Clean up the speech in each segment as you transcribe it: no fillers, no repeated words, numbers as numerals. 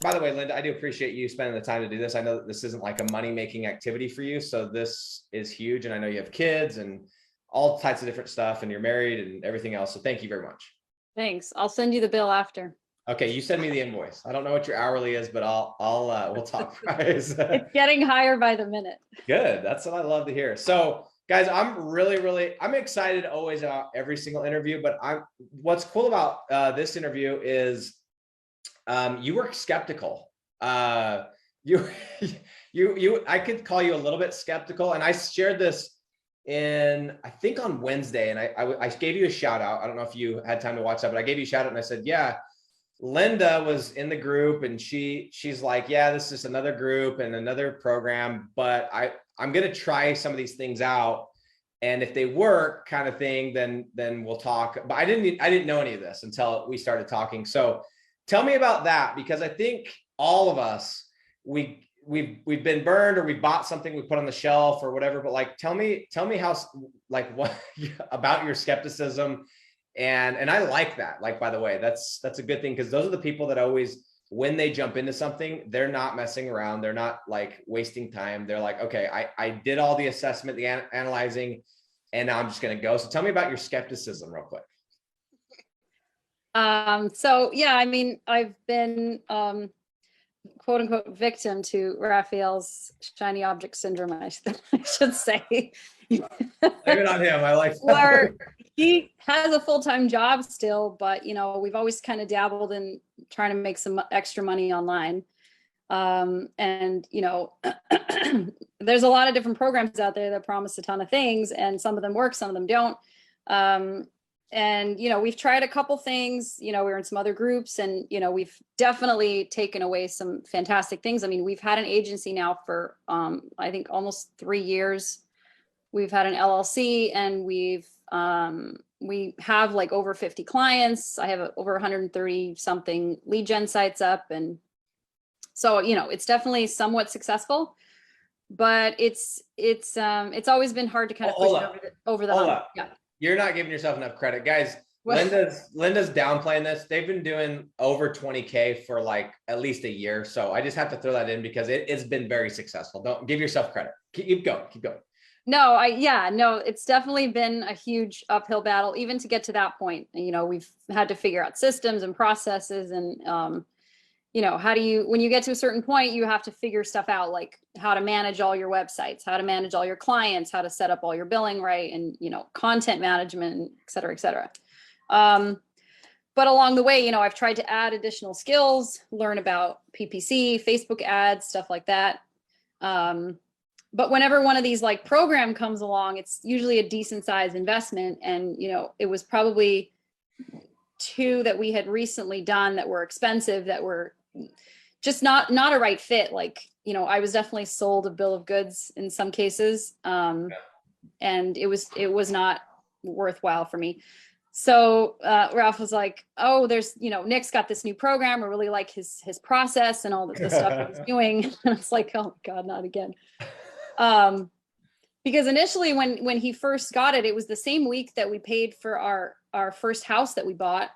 By the way, Linda, I do appreciate you spending the time to do this. I know that this isn't like a money-making activity for you, so this is huge. And I know you have kids and all types of different stuff, and you're married and everything else. So thank you very much. Thanks. I'll send you the bill after. Okay, you send me the invoice. I don't know what your hourly is, but we'll talk price. It's getting higher by the minute. Good. That's what I love to hear. So guys, I'm excited always about every single interview, but what's cool about this interview is you were skeptical. You I could call you a little bit skeptical, and I shared this I think on Wednesday, and I gave you a shout out. I don't know if you had time to watch that, but I gave you a shout out and I said, yeah, Linda was in the group and she's like, yeah, this is another group and another program, but I'm going to try some of these things out. And if they work kind of thing, then we'll talk. But I didn't know any of this until we started talking. So tell me about that, because I think all of us, we've been burned, or we bought something we put on the shelf or whatever. But like, tell me how, like, what about your skepticism. And I like that. Like, by the way, that's a good thing, because those are the people that always, when they jump into something, they're not messing around. They're not like wasting time. They're like, okay, I did all the assessment, the analyzing, and now I'm just going to go. So tell me about your skepticism real quick. So yeah, I mean, I've been, quote unquote, victim to Raphael's shiny object syndrome, I should say. Blame it on him. I like that. Where he has a full-time job still, but we've always kind of dabbled in trying to make some extra money online. And there's a lot of different programs out there that promise a ton of things, and some of them work, some of them don't. And we've tried a couple things. We're in some other groups, and we've definitely taken away some fantastic things. I mean, we've had an agency now for I think almost 3 years. We've had an LLC, and we have like over 50 clients. I have over 130 something lead gen sites up, and so it's definitely somewhat successful, but it's always been hard to kind of push it over the hump. Yeah. You're not giving yourself enough credit, guys. Linda's downplaying this. They've been doing over 20K for like at least a year. So I just have to throw that in, because it's been very successful. Don't give yourself credit. Keep going. No, it's definitely been a huge uphill battle, even to get to that point. We've had to figure out systems and processes, and how do you, when you get to a certain point, you have to figure stuff out, like how to manage all your websites, how to manage all your clients, how to set up all your billing right, and content management, et cetera, et cetera. But along the way, I've tried to add additional skills, learn about PPC, Facebook ads, stuff like that. But whenever one of these like program comes along, it's usually a decent size investment. And, it was probably 2 that we had recently done that were expensive, that were just not a right fit. Like, I was definitely sold a bill of goods in some cases. And it was not worthwhile for me. So Ralph was like, oh, there's, Nick's got this new program. I really like his process and all the stuff he's doing. And it's like, oh God, not again. Because initially when he first got it, it was the same week that we paid for our first house that we bought.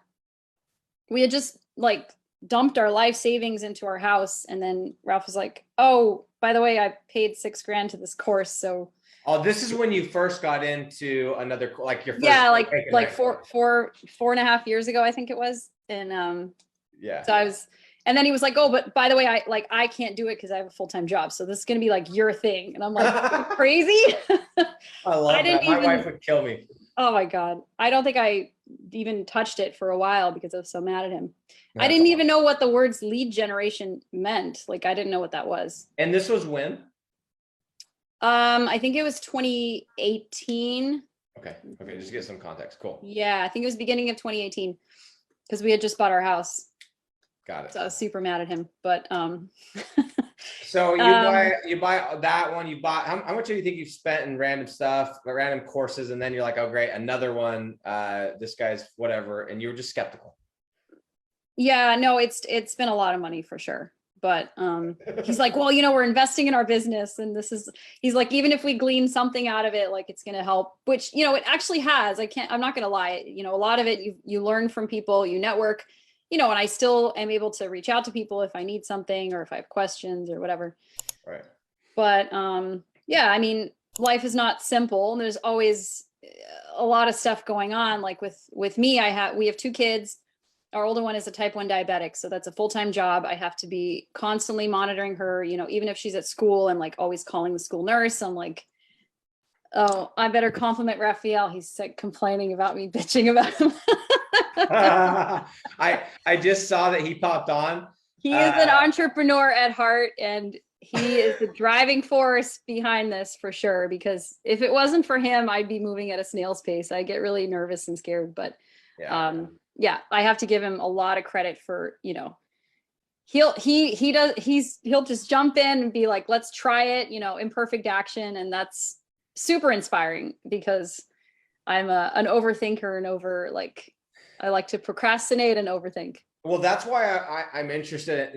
We had just like dumped our life savings into our house. And then Ralph was like, oh, by the way, I paid $6,000 to this course. So. Oh, this is when you first got into another, like your first. Yeah, like 4.5 years ago, I think it was. And yeah. So and then he was like, oh, but by the way, I can't do it because I have a full-time job. So this is going to be like your thing. And I'm like, crazy. I love that. My wife would kill me. Oh my God. I don't think I even touched it for a while because I was so mad at him. I didn't even know what the words lead generation meant. Like, I didn't know what that was. And this was when? I think it was 2018. Okay. Just get some context. Cool. Yeah. I think it was beginning of 2018 because we had just bought our house. Got it. So I was super mad at him, but, so you buy that one, you bought, how much do you think you've spent in random stuff, random courses? And then you're like, oh, great. Another one, this guy's whatever. And you were just skeptical. Yeah, no, it's been a lot of money for sure. But he's like, well, we're investing in our business. And he's like, even if we glean something out of it, like it's going to help, which, it actually has. I'm not going to lie. A lot of it, you learn from people, you network, you know, and I still am able to reach out to people if I need something or if I have questions or whatever. Right. But yeah, I mean, life is not simple, and there's always a lot of stuff going on. Like with me, we have 2 kids. Our older one is a type 1 diabetic, so that's a full-time job. I have to be constantly monitoring her, you know, even if she's at school, and like always calling the school nurse. I'm like, oh, I better compliment Raphael. He's like complaining about me, bitching about him. I just saw that he popped on. He is an entrepreneur at heart, and he is the driving force behind this for sure. Because if it wasn't for him, I'd be moving at a snail's pace. I get really nervous and scared, but yeah, I have to give him a lot of credit for, you know, he'll just jump in and be like, let's try it, you know, imperfect action. And that's super inspiring, because I'm an overthinker and I like to procrastinate and overthink. Well, that's why I'm interested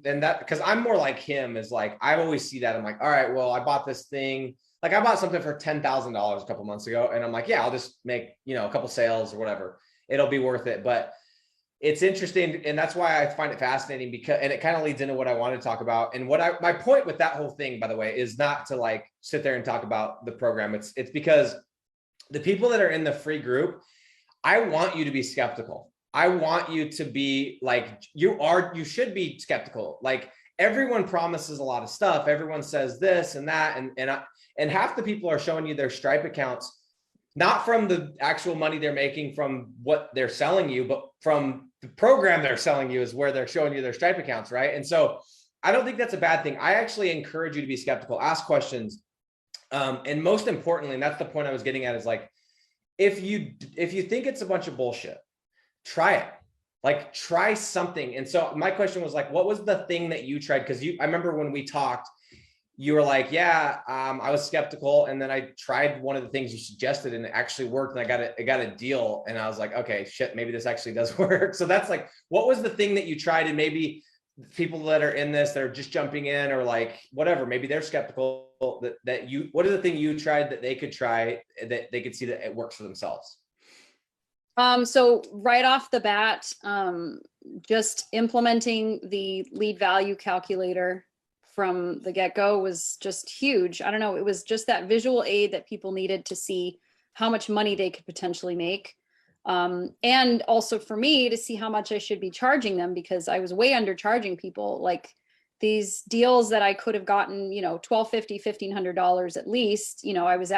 in that, because I'm more like him. Is like, I always see that. I'm like, all right, well, I bought this thing. Like, I bought something for $10,000 a couple months ago, and I'm like, yeah, I'll just make, you know, a couple sales or whatever. It'll be worth it. But it's interesting, and that's why I find it fascinating, because, and it kind of leads into what I want to talk about. And my point with that whole thing, by the way, is not to like sit there and talk about the program. It's because the people that are in the free group, I want you to be skeptical. I want you to be like, you should be skeptical. Like, everyone promises a lot of stuff. Everyone says this and that. And half the people are showing you their Stripe accounts, not from the actual money they're making from what they're selling you, but from the program they're selling you is where they're showing you their Stripe accounts. Right. And so I don't think that's a bad thing. I actually encourage you to be skeptical, ask questions. And most importantly, and that's the point I was getting at, is like, if you think it's a bunch of bullshit, try it. Like, try something. And so my question was like, what was the thing that you tried? Because I remember when we talked, you were like, yeah, I was skeptical. And then I tried one of the things you suggested, and it actually worked. And I got a deal. And I was like, okay, shit, maybe this actually does work. So that's like, what was the thing that you tried? And maybe people that are in this, they're just jumping in, or like, whatever, maybe they're skeptical what is the thing you tried that they could try, that they could see that it works for themselves? So right off the bat, just implementing the lead value calculator from the get-go was just huge. I don't know, it was just that visual aid that people needed to see how much money they could potentially make. And also for me to see how much I should be charging them, because I was way undercharging people. Like, these deals that I could have gotten, you know, $1,250, $1,500 at least, you know, I was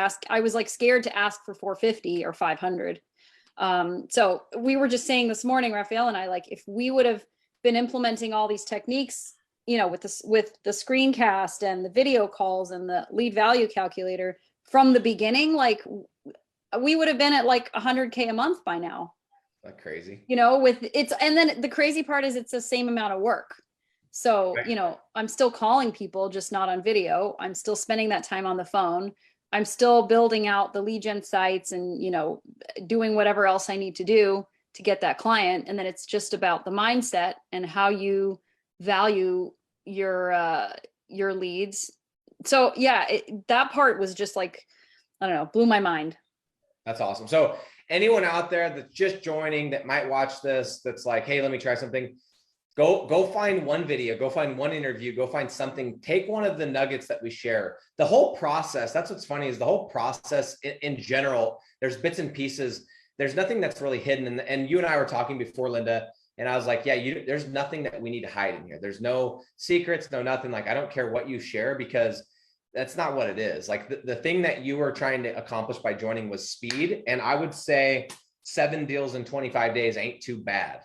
like scared to ask for $450 or $500. So we were just saying this morning, Raphael and I, like, if we would have been implementing all these techniques, you know, with the screencast and the video calls and the lead value calculator from the beginning, like, we would have been at like 100K a month by now. Like, crazy, you know, and then the crazy part is it's the same amount of work. So, you know, I'm still calling people, just not on video. I'm still spending that time on the phone. I'm still building out the lead gen sites and, you know, doing whatever else I need to do to get that client. And then it's just about the mindset and how you value your leads. So yeah, that part was just like, I don't know, blew my mind. That's awesome. So anyone out there that's just joining that might watch this, that's like, hey, let me try something. Go find one video, go find one interview, go find something, take one of the nuggets that we share. The whole process, that's what's funny, is the whole process in general, there's bits and pieces. There's nothing that's really hidden. And you and I were talking before, Linda, and I was like, yeah, there's nothing that we need to hide in here. There's no secrets, no nothing. Like, I don't care what you share, because that's not what it is. Like, the thing that you were trying to accomplish by joining was speed. And I would say 7 deals in 25 days ain't too bad.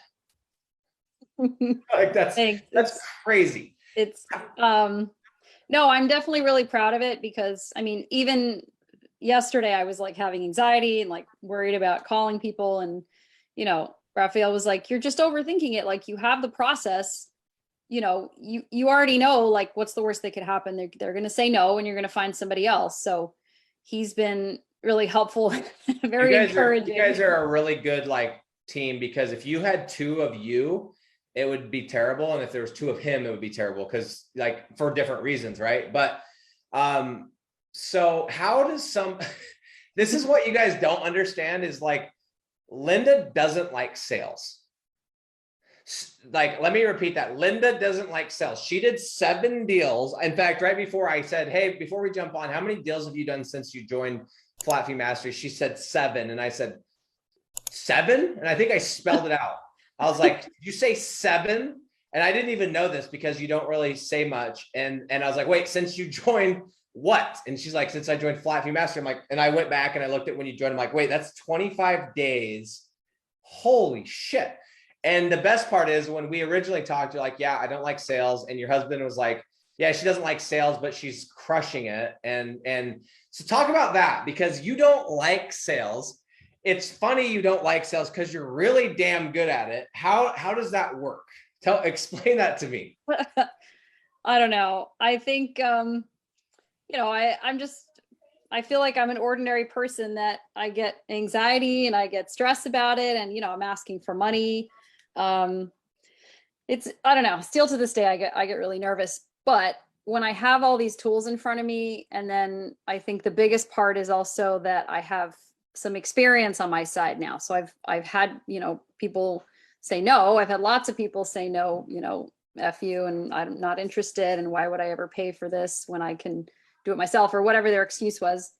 Like, that's crazy. It's no, I'm definitely really proud of it, because I mean, even yesterday I was like having anxiety and like worried about calling people, and you know, Raphael was like, you're just overthinking it. Like, you have the process, you know, you already know, like, what's the worst that could happen? They're going to say no, and you're going to find somebody else. So he's been really helpful, very encouraging. You guys are a really good like team, because if you had 2 of you, it would be terrible. And if there was 2 of him, it would be terrible, because like, for different reasons. Right. But, so how does this is what you guys don't understand, is like, Linda doesn't like sales. Like, let me repeat that. Linda doesn't like sales. She did 7 deals. In fact, right before I said, hey, before we jump on, how many deals have you done since you joined Flat Fee Mastery? She said 7. And I said, 7? And I think I spelled it out. I was like, did you say 7? And I didn't even know this because you don't really say much. And I was like, wait, since you joined what? And she's like, since I joined Flat Fee Mastery. I'm like, and I went back and I looked at when you joined. I'm like, wait, that's 25 days. Holy shit. And the best part is when we originally talked, you're like, yeah, I don't like sales. And your husband was like, yeah, she doesn't like sales, but she's crushing it. And so talk about that, because you don't like sales. It's funny you don't like sales because you're really damn good at it. How does that work? Explain that to me. I don't know. I think, I feel like I'm an ordinary person that I get anxiety and I get stressed about it. And, I'm asking for money. I don't know, still to this day, I get really nervous, but when I have all these tools in front of me, and then I think the biggest part is also that I have some experience on my side now. So I've had, people say no. I've had lots of people say no, F you, and I'm not interested. And why would I ever pay for this when I can do it myself, or whatever their excuse was.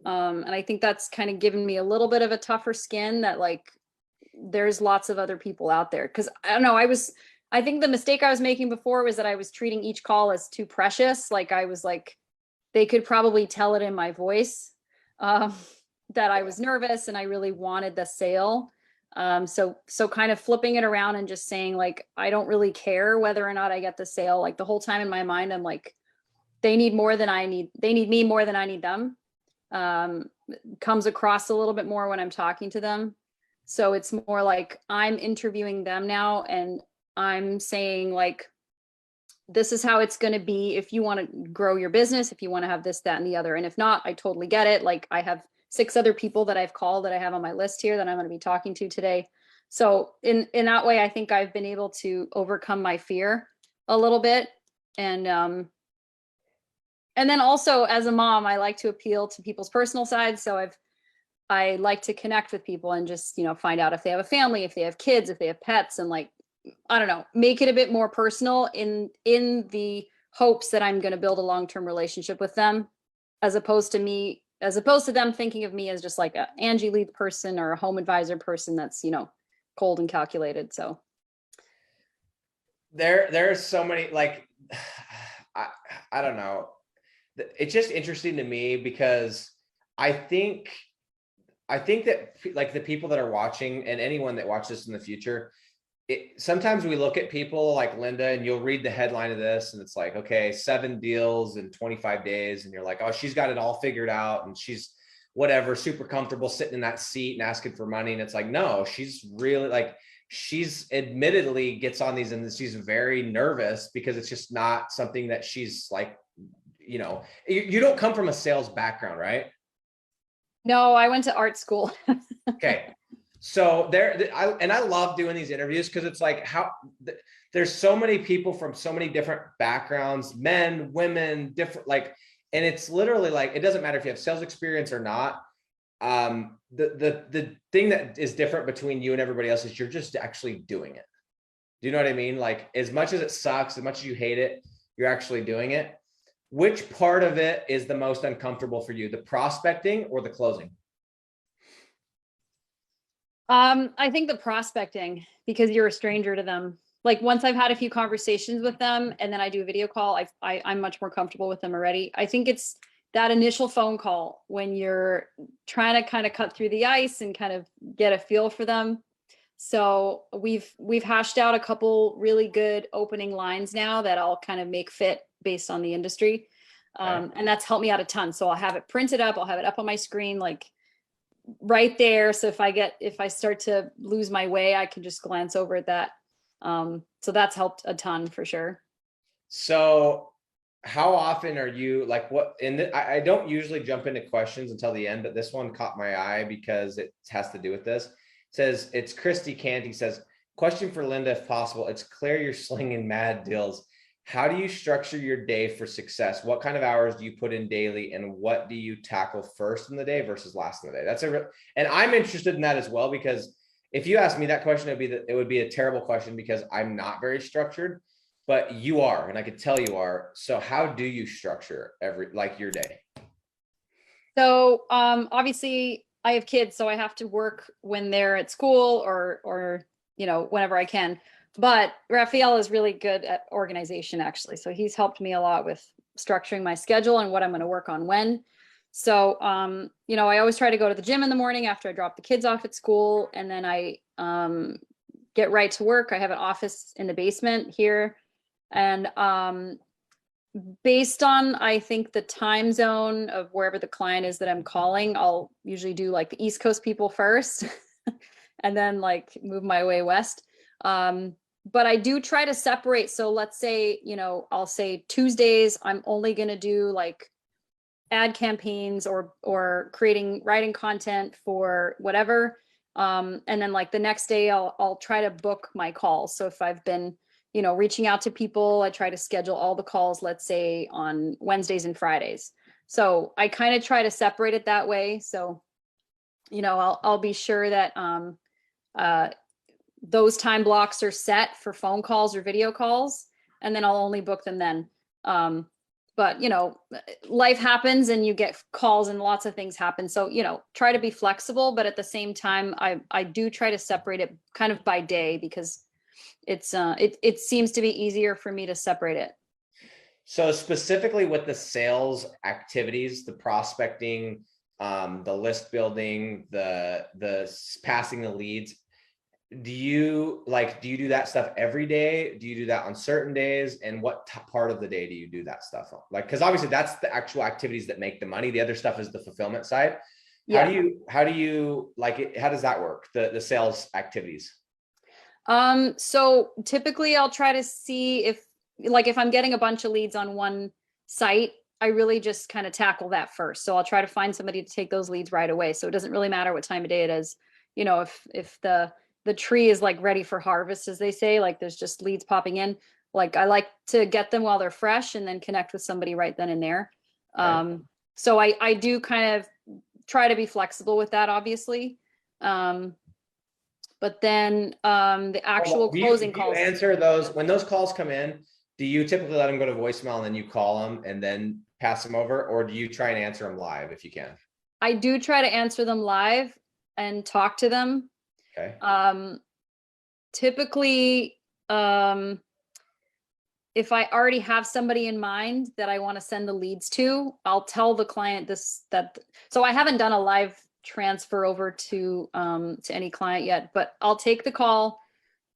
And I think that's kind of given me a little bit of a tougher skin, that like, there's lots of other people out there. Cause I don't know, I think the mistake I was making before was that I was treating each call as too precious. Like I was like, they could probably tell it in my voice, that I was nervous and I really wanted the sale. So kind of flipping it around and just saying like, I don't really care whether or not I get the sale. Like the whole time in my mind, I'm like, they need more than I need. They need me more than I need them. Comes across a little bit more when I'm talking to them. So it's more like I'm interviewing them now, and I'm saying like, this is how it's going to be if you want to grow your business, if you want to have this, that, and the other. And if not, I totally get it. Like I have 6 other people that I've called that I have on my list here that I'm going to be talking to today. So in that way, I think I've been able to overcome my fear a little bit. And then also as a mom, I like to appeal to people's personal sides. So I like to connect with people and just, find out if they have a family, if they have kids, if they have pets, and like, I don't know, make it a bit more personal in the hopes that I'm going to build a long-term relationship with them, as opposed to them thinking of me as just like a Angie lead person or a home advisor person that's, cold and calculated. So There's so many, like, I don't know. It's just interesting to me because I think that like the people that are watching and anyone that watches this in the future, sometimes we look at people like Linda and you'll read the headline of this and it's like, okay, 7 deals in 25 days. And you're like, oh, she's got it all figured out. And she's whatever, super comfortable sitting in that seat and asking for money. And it's like, no, she's really like, she's admittedly gets on these and she's very nervous because it's just not something that she's like, you don't come from a sales background, right? no, I went to art school. Okay. So I love doing these interviews because it's like there's so many people from so many different backgrounds, men, women, different, like, and it's literally like, it doesn't matter if you have sales experience or not. The thing that is different between you and everybody else is you're just actually doing it. Do you know what I mean? Like as much as it sucks, as much as you hate it, you're actually doing it. Which part of it is the most uncomfortable for you, the prospecting or the closing? I think the prospecting, because you're a stranger to them. Like once I've had a few conversations with them and then I do a video call, I'm much more comfortable with them already. I think it's that initial phone call when you're trying to kind of cut through the ice and kind of get a feel for them. So we've hashed out a couple really good opening lines now that I'll kind of make fit based on the industry. And that's helped me out a ton. So I'll have it printed up. I'll have it up on my screen, like right there. So if I start to lose my way, I can just glance over at that. So that's helped a ton for sure. So how often are you like I don't usually jump into questions until the end, but this one caught my eye because it has to do with this. It says, it's Christy Canty says, question for Linda, if possible. It's clear you're slinging mad deals. How do you structure your day for success? What kind of hours do you put in daily, and what do you tackle first in the day versus last in the day? And I'm interested in that as well, because if you ask me that question, it would be a terrible question because I'm not very structured, but you are, and I could tell you are. So how do you structure your day? So obviously I have kids, so I have to work when they're at school or whenever I can. But Raphael is really good at organization, actually. So he's helped me a lot with structuring my schedule and what I'm going to work on when. So I always try to go to the gym in the morning after I drop the kids off at school, and then I get right to work. I have an office in the basement here, and based on, I think, the time zone of wherever the client is that I'm calling, I'll usually do like the East Coast people first and then like move my way west. But I do try to separate. So let's say, I'll say Tuesdays, I'm only going to do like ad campaigns or writing content for whatever. And then like the next day I'll try to book my calls. So if I've been reaching out to people, I try to schedule all the calls, let's say on Wednesdays and Fridays. So I kind of try to separate it that way. So, I'll be sure that those time blocks are set for phone calls or video calls, and then I'll only book them then. But life happens and you get calls and lots of things happen. So, try to be flexible, but at the same time, I do try to separate it kind of by day because it seems to be easier for me to separate it. So specifically with the sales activities, the prospecting, the list building, the passing the leads, do you do that stuff every day? Do you do that on certain days? And what part of the day do you do that stuff on? Because obviously that's the actual activities that make the money. The other stuff is the fulfillment side. Yeah. How do you like it? How does that work? The sales activities? So typically I'll try to see if I'm getting a bunch of leads on one site, I really just kind of tackle that first. So I'll try to find somebody to take those leads right away. So it doesn't really matter what time of day it is. If the tree is like ready for harvest, as they say, like there's just leads popping in, like I like to get them while they're fresh and then connect with somebody right then and there. Okay. So I do kind of try to be flexible with that, obviously. But then the actual closing calls. Do you answer those when those calls come in? Do you typically let them go to voicemail and then you call them and then pass them over, or do you try and answer them live if you can? I do try to answer them live and talk to them. Okay. Typically, if I already have somebody in mind that I want to send the leads to, I'll tell the client so I haven't done a live transfer over to any client yet, but I'll take the call,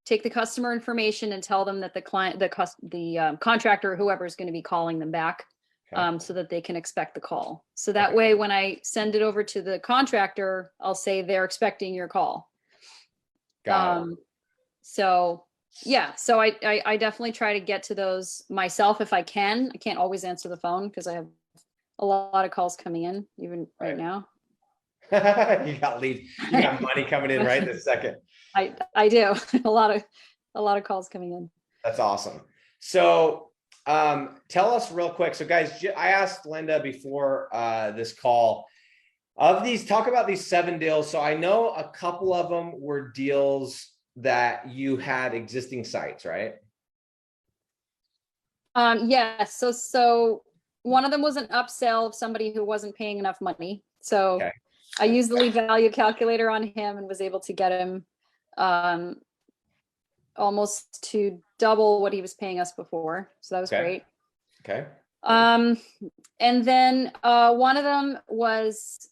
take the customer information and tell them that the client, the contractor or whoever is going to be calling them back, okay, so that they can expect the call. So that way, when I send it over to the contractor, I'll say they're expecting your call. Got it. So yeah, so I definitely try to get to those myself if I can. I can't always answer the phone because I have a lot of calls coming in even right now. You got leads, you got money coming in right this second. I do. a lot of calls coming in. That's awesome. So tell us real quick. So guys, I asked Linda before this call talk about these 7 deals. So I know a couple of them were deals that you had existing sites, right? Yes. So one of them was an upsell of somebody who wasn't paying enough money. So okay, I used the lead value calculator on him and was able to get him almost to double what he was paying us before. So that was great. Okay. And then one of them was,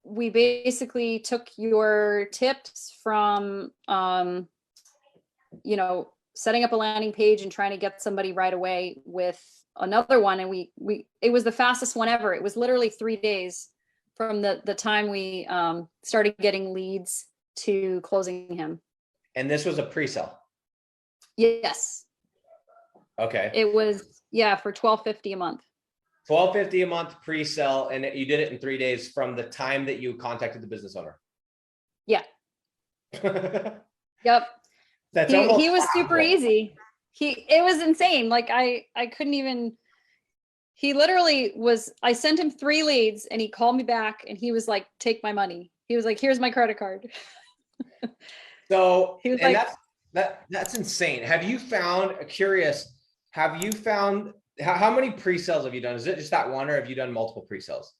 we basically took your tips from, setting up a landing page and trying to get somebody right away with another one. And it was the fastest one ever. It was literally 3 days from the time we started getting leads to closing him. And this was a pre-sale? Yes. Okay. It was, yeah, for $12.50 a month. $12.50 a month pre-sale, and you did it in 3 days from the time that you contacted the business owner. Yeah. Yep. He was super easy. It was insane. Like I couldn't even. He literally was. I sent him 3 leads, and he called me back, and he was like, "Take my money." He was like, "Here's my credit card." So, He was and like, that's insane. Have you found, curious, have you found how many pre-sales have you done? Is it just that one, or have you done multiple pre-sales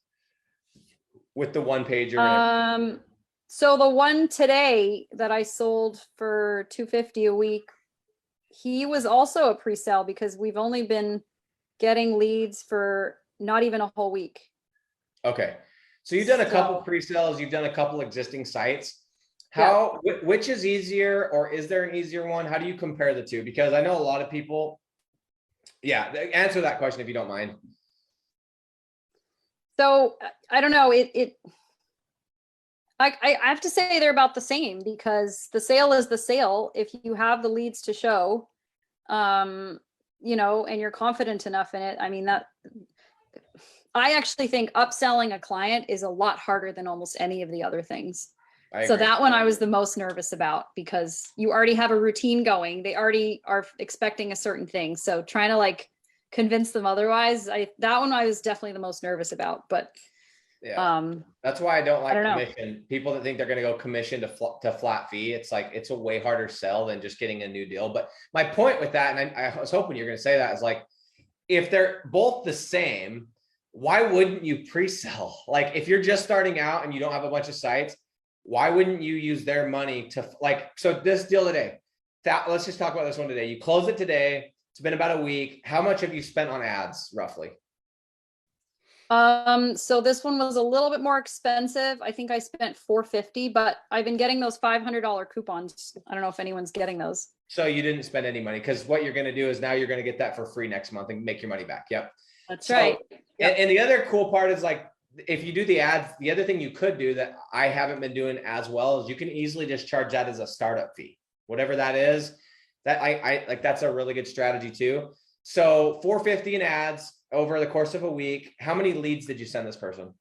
with the one pager and everything? so the one today that I sold for 250 a week, he was also a pre-sale because we've only been getting leads for not even a whole week. Okay. So you've done a couple So pre-sales, you've done a couple existing sites. yeah. Which is easier, or is there an easier one? How do you compare the two? Because I know a lot of people, yeah, answer that question if you don't mind. So I don't know. I have to say they're about the same because the sale is the sale. If you have the leads to show, you know, and you're confident enough in it, I mean, that I actually think upselling a client is a lot harder than almost any of the other things. I So agree. that one I was the most nervous about because you already have a routine going. They already are expecting a certain thing. So trying to like convince them otherwise, that one I was definitely the most nervous about. But Yeah. That's why I don't I don't like know. commission. People that think they're going to go commission to flat fee. It's like, it's a way harder sell than just getting a new deal. But my point with that, and I was hoping you're going to say that, is like, if they're both the same, why wouldn't you pre-sell? Like, if you're just starting out and you don't have a bunch of sites, why wouldn't you use their money to, like, so this deal today, let's just talk about this one today. You close it today. It's been about a week. How much have you spent on ads roughly? So this one was a little bit more expensive. I think I spent 450, but I've been getting those $500 coupons. I don't know if anyone's getting those. So you didn't spend any money, because what you're going to do is now you're going to get that for free next month and make your money back. Yep. That's So, right. Yep. and the other cool part is, like, if you do the ads, the other thing you could do that I haven't been doing as well is you can easily just charge that as a startup fee, whatever that is. That I like, that's a really good strategy too. So 450 in ads over the course of a week. How many leads did you send this person?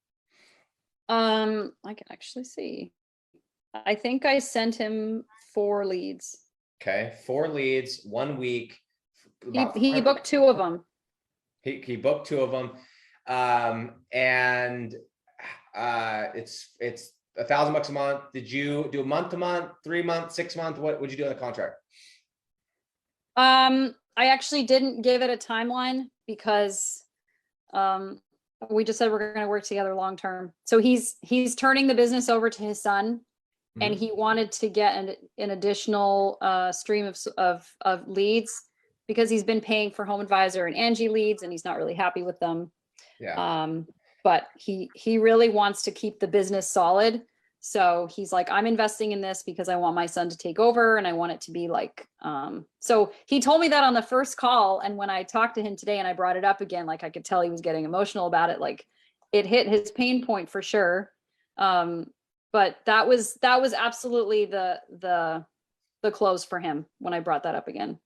I can actually see. I think I sent him 4 leads. Okay, 4 leads, 1 week. He booked 2 of them. He booked 2 of them. And it's $1,000 a month. Did you do a month to month, 3 month, 6 month? What would you do on the contract? I actually didn't give it a timeline because we just said we're going to work together long term. So he's turning the business over to his son, and he wanted to get an additional stream of leads because he's been paying for Home Advisor and Angie leads, and he's not really happy with them. Yeah. But he really wants to keep the business solid. So he's like, I'm investing in this because I want my son to take over, and I want it to be like, so he told me that on the first call. And when I talked to him today and I brought it up again, like I could tell he was getting emotional about it. Like it hit his pain point for sure. But that was absolutely the close for him when I brought that up again.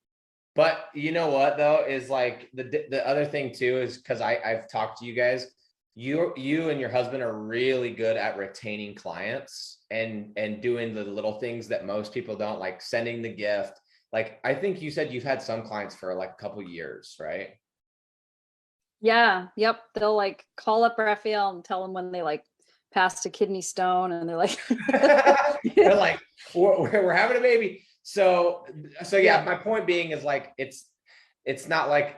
But you know what though, is like the other thing too, is because I've talked to you guys, you and your husband are really good at retaining clients and doing the little things that most people don't, like sending the gift. Like, I think you said you've had some clients for like a couple years, right? Yeah. Yep. They'll like call up Raphael and tell him when they like passed a kidney stone, and they're like, They're like, we're having a baby. So yeah, Yeah. my point being is, like, it's not like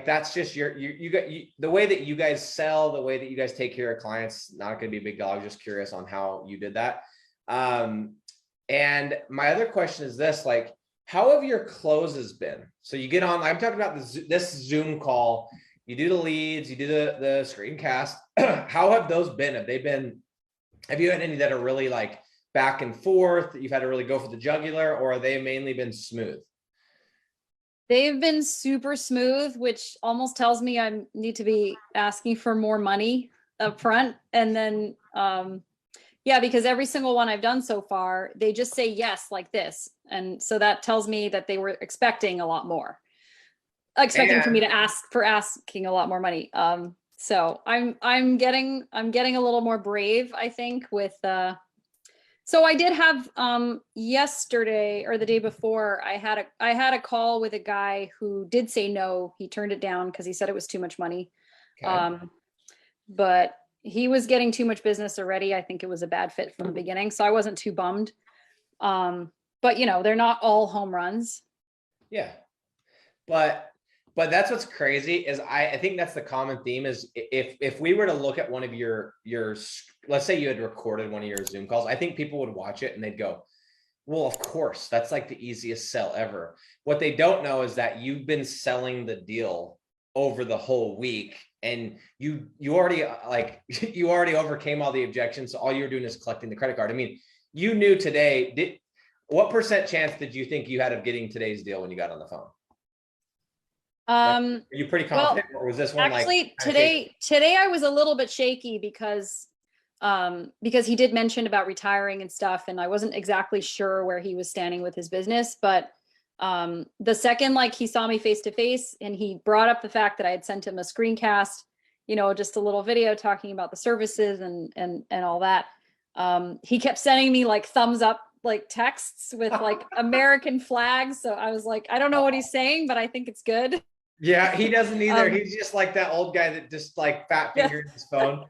that's just you got the way that you guys sell, the way that you guys take care of clients, not going to be a big deal. I was just curious on how you did that. And my other question is this, like, how have your closes been? So you get on, I'm talking about this Zoom call, you do the leads, you do the screencast. How have those been? Have you had any that are really like back and forth, that you've had to really go for the jugular, or are they mainly been smooth? They've been super smooth, which almost tells me I need to be asking for more money up front. And then, yeah, because every single one I've done so far, they just say yes, like this. And so that tells me that they were expecting a lot more, expecting for me to asking a lot more money. So I'm getting a little more brave, I think, with, so I did have yesterday or the day before, I had a call with a guy who did say no. He turned it down because he said it was too much money. Okay. But he was getting too much business already. I think it was a bad fit from the beginning, so I wasn't too bummed. but they're not all home runs. Yeah. But that's what's crazy is I think that's the common theme is if we were to look at one of your, let's say you had recorded one of your Zoom calls, I think people would watch it and they'd go, well, of course, that's like the easiest sell ever. What they don't know is that you've been selling the deal over the whole week, and you already you already overcame all the objections. So all you're doing is collecting the credit card. I mean, you knew today, what % chance did you think you had of getting today's deal when you got on the phone? Are you pretty confident, or was this one actually today I was a little bit shaky because he did mention about retiring and stuff, and I wasn't exactly sure where he was standing with his business. But the second he saw me face to face, and he brought up the fact that I had sent him a screencast, just a little video talking about the services and all that. He kept sending me thumbs up texts with American flags. So I was like, I don't know what he's saying, but I think it's good. Yeah, he doesn't either. He's just like that old guy that just fat fingered his phone.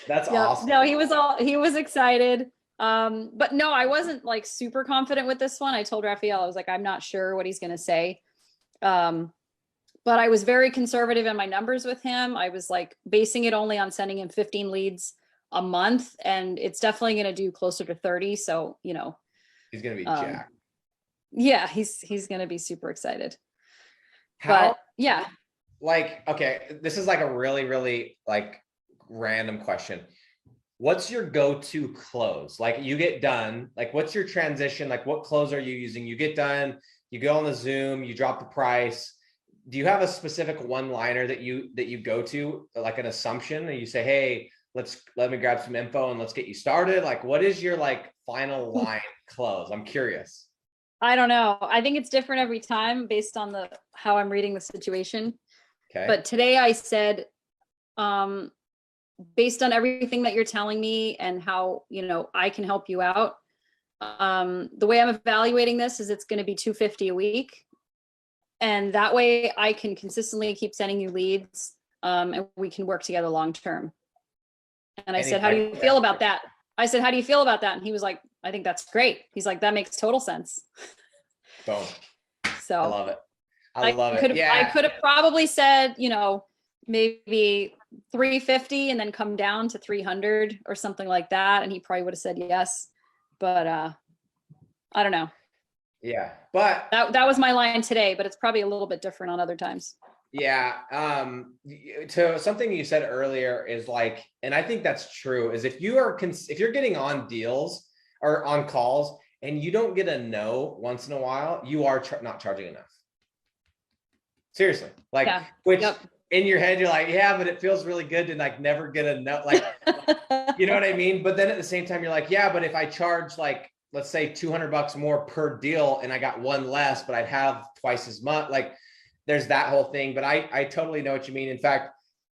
That's awesome. No, he was excited. But no, I wasn't super confident with this one. I told Raphael, I was like, I'm not sure what he's going to say. But I was very conservative in my numbers with him. I was basing it only on sending him 15 leads a month, and it's definitely going to do closer to 30. So, he's going to be jacked. Yeah, he's going to be super excited. How, but yeah. Okay, this is a really, really random question. What's your go-to close? You get done, what's your transition? What close are you using? You get done, you go on the Zoom, you drop the price. Do you have a specific one-liner that you go to, an assumption, and you say, hey, let me grab some info and let's get you started? What is your final line close? I'm curious. I don't know. I think it's different every time based on how I'm reading the situation. Okay. But today I said, based on everything that you're telling me and how, I can help you out. The way I'm evaluating this is it's going to be $250 a week. And that way I can consistently keep sending you leads, and we can work together long-term. And I said, how do you feel about that? I said, how do you feel about that? And he was like, I think that's great. He's like, that makes total sense. Boom. So I love it. I love it. Yeah. I could have probably said, maybe 350 and then come down to 300 or something like that. And he probably would have said yes, but I don't know. Yeah. But that was my line today, but it's probably a little bit different on other times. Yeah. To something you said earlier is and I think that's true, is if you're getting on deals or on calls and you don't get a no once in a while, you are not charging enough. Seriously. In your head, you're like, yeah, but it feels really good to never get a no. You know what I mean? But then at the same time, you're like, yeah, but if I charge let's say $200 more per deal and I got one less, but I'd have twice as much, there's that whole thing. But I totally know what you mean. In fact,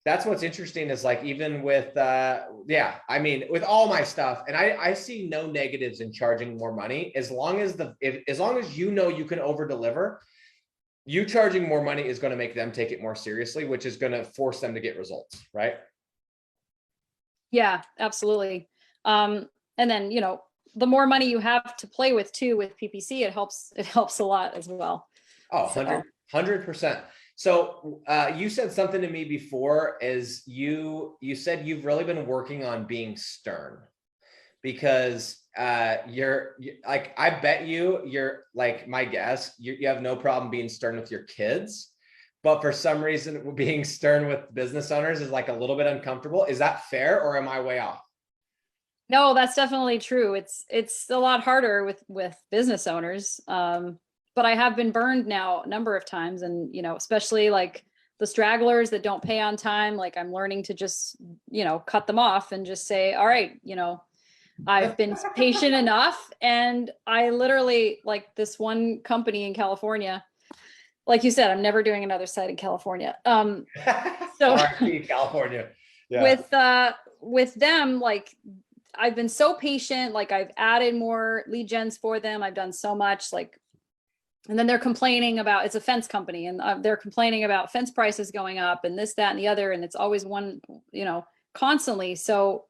that's what's interesting is even with, with all my stuff, and I see no negatives in charging more money as long as you can over deliver. You charging more money is going to make them take it more seriously, which is going to force them to get results, right? Yeah, absolutely. And then, the more money you have to play with too, with PPC, it helps a lot as well. Oh, 100%. So you said something to me before, is you said you've really been working on being stern, because you're I bet you're my guess, you have no problem being stern with your kids, but for some reason being stern with business owners is a little bit uncomfortable. Is that fair, or am I way off? No, that's definitely true. It's a lot harder with business owners. But I have been burned now a number of times, and especially the stragglers that don't pay on time. I'm learning to just cut them off and just say, all right, I've been patient enough. And I literally, this one company in California, like you said, I'm never doing another site in California. So California. Yeah. With them, I've been so patient. I've added more lead gens for them. I've done so much, and then they're complaining about, it's a fence company, and they're complaining about fence prices going up and this, that, and the other. And it's always one, constantly. So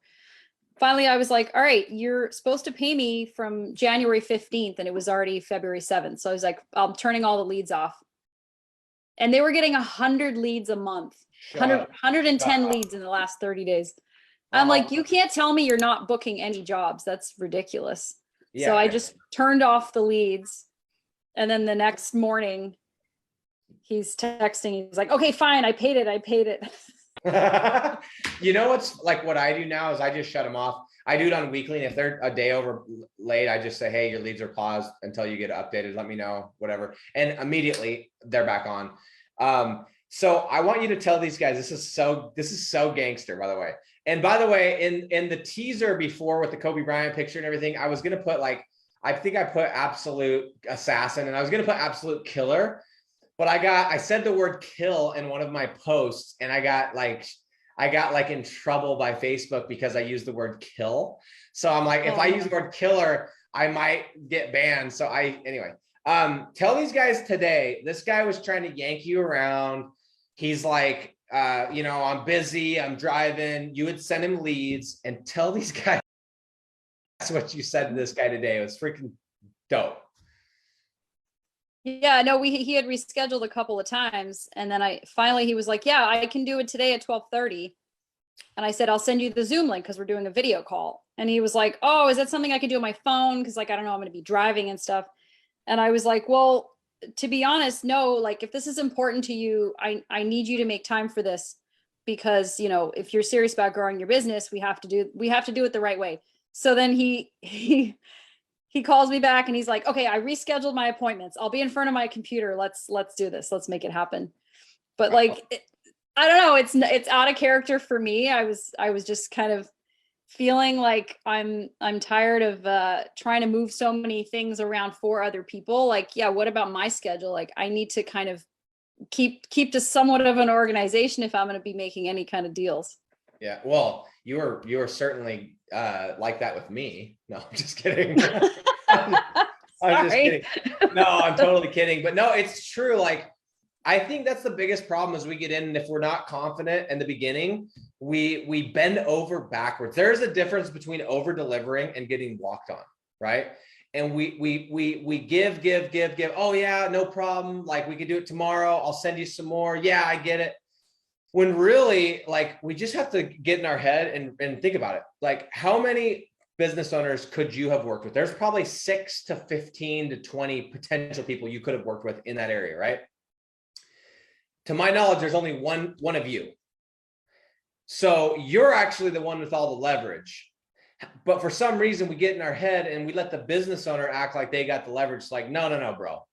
finally I was like, all right, you're supposed to pay me from January 15th, and it was already February 7th. So I was like, I'm turning all the leads off. And they were getting 100 leads a month, 100, Shut 110 up. leads in the last 30 days. I'm like, you can't tell me you're not booking any jobs. That's ridiculous. So I Yeah. just turned off the leads. And then the next morning, he's texting. He's like, okay, fine. I paid it. I paid it. You know what's like what I do now is I just shut them off. I do it on weekly, and if they're a day over late, I just say, hey, your leads are paused until you get updated. Let me know, whatever. And immediately they're back on. So I want you to tell these guys, this is so gangster, by the way. And by the way, in the teaser before with the Kobe Bryant picture and everything, I was gonna put like, I think I put absolute assassin, and I was gonna put absolute killer. But I said the word kill in one of my posts, and I got like in trouble by Facebook because I used the word kill. So I'm like, if I use the word killer, I might get banned. So anyway, tell these guys today, this guy was trying to yank you around. He's like, I'm busy, I'm driving. You would send him leads, and tell these guys that's what you said to this guy today. It was freaking dope. Yeah, no, he had rescheduled a couple of times, and then he was like, yeah, I can do it today at 12:30. And I said, I'll send you the Zoom link because we're doing a video call. And he was like, oh, is that something I can do on my phone? Because like, I don't know, I'm going to be driving and stuff. And I was like, well, to be honest, no, like if this is important to you, I need you to make time for this, because, if you're serious about growing your business, we have to do it the right way. So then he calls me back and he's like, okay, I rescheduled my appointments. I'll be in front of my computer. Let's do this. Let's make it happen. But like, I don't know. It's out of character for me. I was just kind of feeling like I'm tired of trying to move so many things around for other people. Like, yeah, what about my schedule? Like, I need to kind of keep to somewhat of an organization if I'm going to be making any kind of deals. Yeah, well, you were certainly like that with me. No, I'm just kidding. I'm just kidding. No, I'm totally kidding. But no, it's true. Like, I think that's the biggest problem as we get in. And if we're not confident in the beginning, we bend over backwards. There's a difference between over delivering and getting walked on, right? And we give. Oh yeah, no problem. Like, we can do it tomorrow. I'll send you some more. Yeah, I get it. When really, like, we just have to get in our head and think about it. Like, how many business owners could you have worked with? There's probably 6 to 15 to 20 potential people you could have worked with in that area, right? To my knowledge, there's only one of you. So you're actually the one with all the leverage. But for some reason, we get in our head and we let the business owner act like they got the leverage. It's like, no, bro.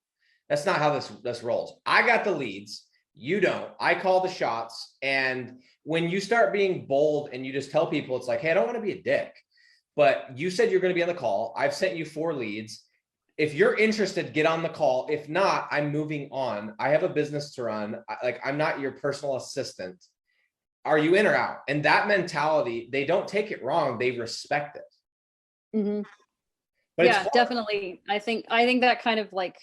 That's not how this rolls. I got the leads. You don't. I call the shots. And when you start being bold and you just tell people, it's like, hey, I don't want to be a dick, but you said you're going to be on the call. I've sent you 4 leads. If you're interested, get on the call. If not, I'm moving on. I have a business to run. I'm not your personal assistant. Are you in or out? And that mentality, they don't take it wrong. They respect it. Mm-hmm. But yeah, definitely. I think that kind of like,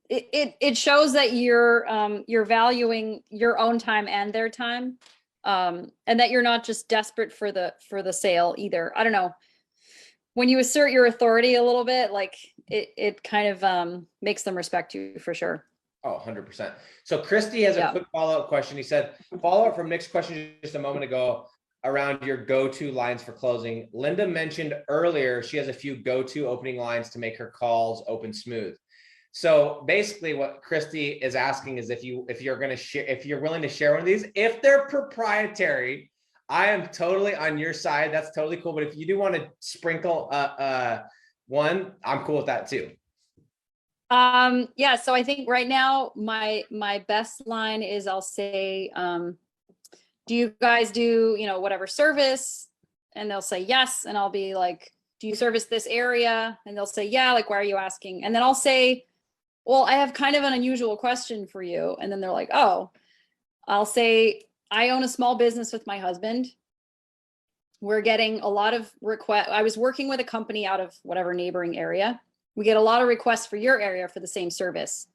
it shows that you're valuing your own time and their time, and that you're not just desperate for the sale either. I don't know. When you assert your authority a little bit, like it kind of makes them respect you for sure. Oh, 100%. So Christy has a quick follow-up question. He said, follow up from Nick's question just a moment ago around your go-to lines for closing. Linda mentioned earlier she has a few go-to opening lines to make her calls open smooth. So basically what Christy is asking is if you're going to share, if you're willing to share one of these, if they're proprietary, I am totally on your side. That's totally cool. But if you do want to sprinkle one, I'm cool with that too. Yeah, so I think right now my best line is, I'll say, do you guys do, whatever service? And they'll say yes. And I'll be like, do you service this area? And they'll say, yeah, like, why are you asking? And then I'll say, well, I have kind of an unusual question for you. And then they're like, oh, I'll say, I own a small business with my husband. We're getting a lot of requests. I was working with a company out of whatever neighboring area. We get a lot of requests for your area for the same service.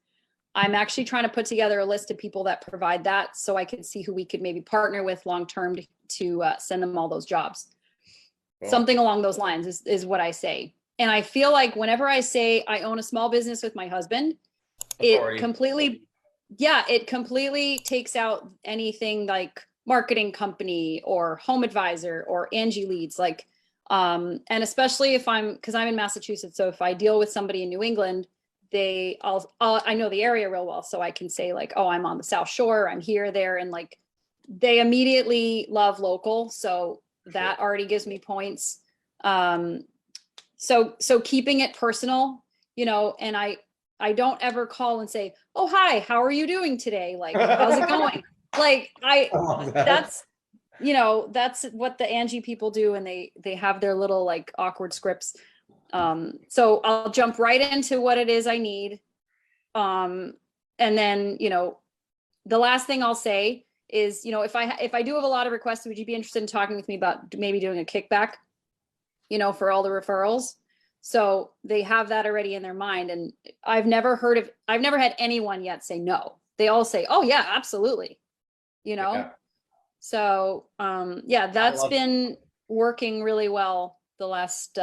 I'm actually trying to put together a list of people that provide that, so I could see who we could maybe partner with long-term to send them all those jobs. Something along those lines is what I say. And I feel like whenever I say I own a small business with my husband, it completely takes out anything like marketing company or home advisor or Angie Leads. Like, and especially if because I'm in Massachusetts. So if I deal with somebody in New England, I know the area real well. So I can say like, oh, I'm on the South Shore, I'm here, there. And like, they immediately love local. So that already gives me points. So keeping it personal, and I don't ever call and say, oh, hi, how are you doing today? Like, how's it going? Like, that's what the Angie people do. And they have their little like awkward scripts. So I'll jump right into what it is I need. And then, the last thing I'll say is, if I do have a lot of requests, would you be interested in talking with me about maybe doing a kickback, for all the referrals? So they have that already in their mind. And I've never had anyone yet say no. They all say, oh yeah, absolutely. Yeah. So, that's been working really well the last,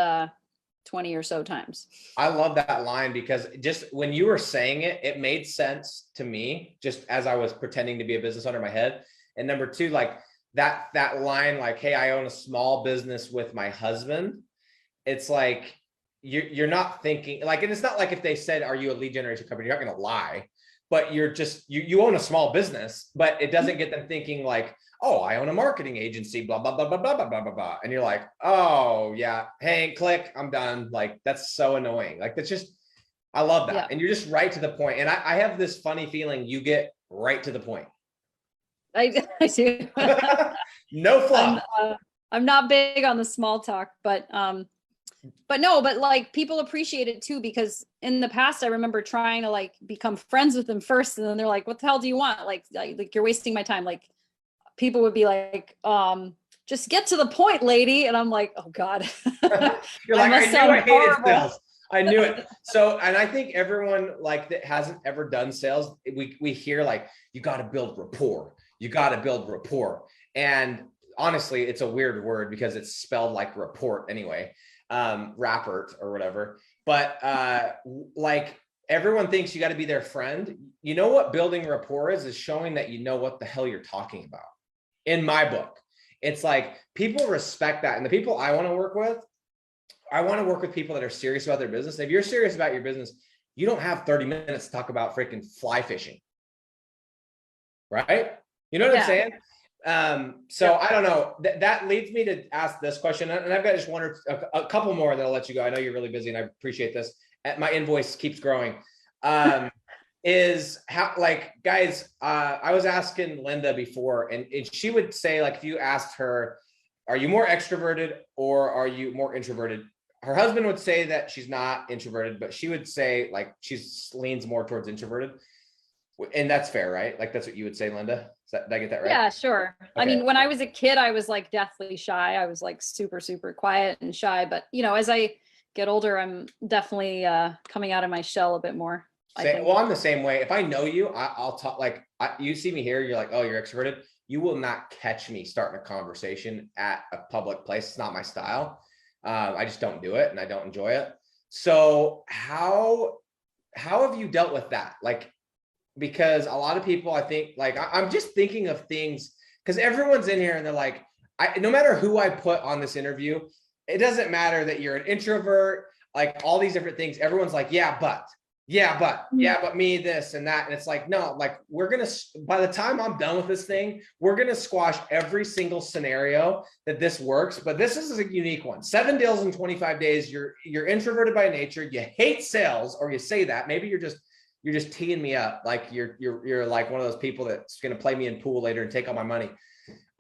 20 or so times. I love that line because just when you were saying it, it made sense to me just as I was pretending to be a business owner in my head. And number two, like that line, like, hey, I own a small business with my husband. It's like, you're not thinking like, and it's not like if they said, are you a lead generation company? You're not going to lie, but you're just, you own a small business, but it doesn't get them thinking like, oh, I own a marketing agency, blah, blah, blah, blah, blah, blah, blah, blah, blah. And you're like, oh yeah, hey, click, I'm done. Like, that's so annoying. Like, that's just, I love that. Yeah. And you're just right to the point. And I have this funny feeling you get right to the point. I do. No fluff. I'm not big on the small talk, but like people appreciate it too, because in the past I remember trying to like become friends with them first, and then they're like, what the hell do you want? Like you're wasting my time. Like people would be like, just get to the point, lady. And I'm like, oh God. You're like, I knew I hated sales. I knew it. So, and I think everyone like that hasn't ever done sales, we hear like, you got to build rapport. You got to build rapport. And honestly, it's a weird word because it's spelled like report anyway. Rapport or whatever, but like everyone thinks you got to be their friend. You know what building rapport is showing that you know what the hell you're talking about. In my book, it's like people respect that. And the people I want to work with, I want to work with people that are serious about their business. If you're serious about your business, you don't have 30 minutes to talk about freaking fly fishing, right? You know what I'm saying? So I don't know, that leads me to ask this question, and I've got just one or a couple more that I'll let you go. I know you're really busy and I appreciate this. My invoice keeps growing. Is how, like, guys, I was asking Linda before, and she would say, like, if you asked her, are you more extroverted or are you more introverted? Her husband would say that she's not introverted, but she would say like she leans more towards introverted. And that's fair, right? Like that's what you would say, Linda. Did I get that right? Yeah, sure. Okay. I mean, when I was a kid, I was like deathly shy. I was like super, super quiet and shy. But as I get older, I'm definitely coming out of my shell a bit more. Well, I'm the same way. If I know you, I'll talk. Like you see me here, you're like, oh, you're extroverted. You will not catch me starting a conversation at a public place. It's not my style. I just don't do it, and I don't enjoy it. So how have you dealt with that? Like, because a lot of people, I think, like, I'm just thinking of things because everyone's in here and they're like, no matter who I put on this interview, it doesn't matter that you're an introvert, like all these different things. Everyone's like, yeah, but me, this and that. And it's like, no, like by the time I'm done with this thing, we're going to squash every single scenario that this works. But this is a unique one. 7 deals in 25 days. You're introverted by nature. You hate sales, or you say that. Maybe you're just teeing me up. Like you're like one of those people that's going to play me in pool later and take all my money.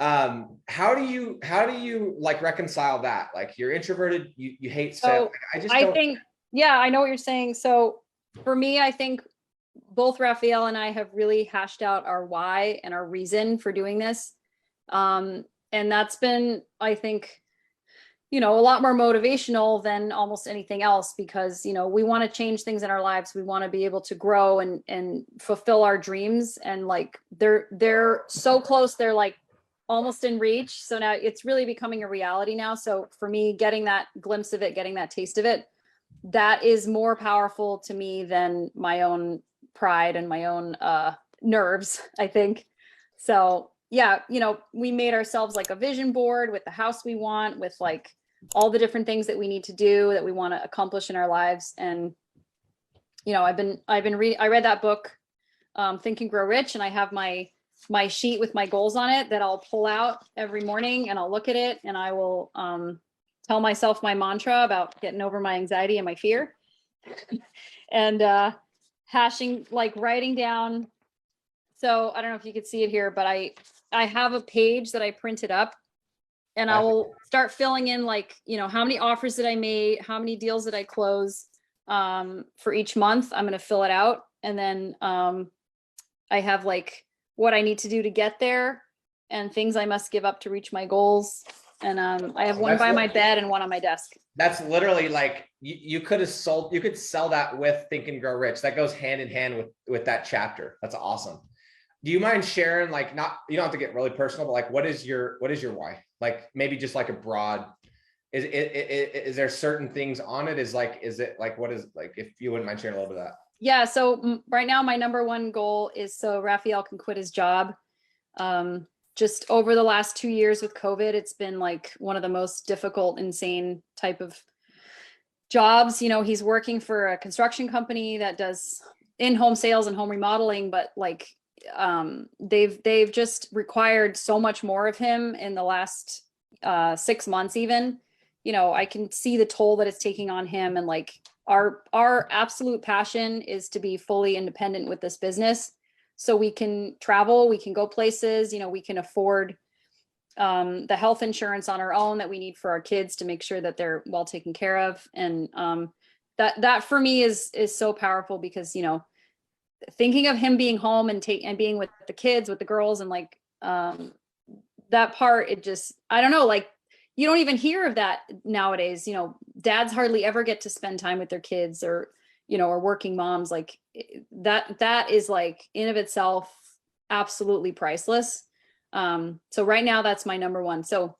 How do you like reconcile that? Like you're introverted, you hate sales. I think, yeah, I know what you're saying. So for me, I think both Raphael and I have really hashed out our why and our reason for doing this. And that's been, I think, a lot more motivational than almost anything else, because, we want to change things in our lives. We want to be able to grow and fulfill our dreams. And like, they're so close. They're like almost in reach. So now it's really becoming a reality now. So for me, getting that glimpse of it, getting that taste of it, that is more powerful to me than my own pride and my own nerves, I think. So yeah, you know, we made ourselves like a vision board with the house we want, with like all the different things that we need to do, that we want to accomplish in our lives. And you know, I read that book, Think and Grow Rich, and I have my sheet with my goals on it that I'll pull out every morning, and I'll look at it, and I will tell myself my mantra about getting over my anxiety and my fear. And writing down. So I don't know if you could see it here, but I have a page that I printed up, and I will start filling in, like, you know, how many offers did I make, how many deals did I close for each month. I'm going to fill it out, and then I have like what I need to do to get there and things I must give up to reach my goals. And I have one by my bed and one on my desk. That's literally like, you could sell that with Think and Grow Rich. That goes hand in hand with that chapter. That's awesome. Do you mind sharing, like, not, you don't have to get really personal, but like, what is your why? Like maybe just like a broad, is there certain things on it? Is it like, what is, like, if you wouldn't mind sharing a little bit of that? Yeah. So right now my number one goal is so Raphael can quit his job. Just over the last 2 years with COVID, it's been like one of the most difficult, insane type of jobs. You know, he's working for a construction company that does in-home sales and home remodeling, but like they've just required so much more of him in the last 6 months even. You know, I can see the toll that it's taking on him, and like our absolute passion is to be fully independent with this business, so we can travel, we can go places, you know, we can afford the health insurance on our own that we need for our kids to make sure that they're well taken care of. And that for me is so powerful, because, you know, thinking of him being home and being with the kids, with the girls, and like that part, it just, I don't know, like, you don't even hear of that nowadays. You know, dads hardly ever get to spend time with their kids, or, you know, or working moms. Like that is like in of itself absolutely priceless. So right now that's my number one. So,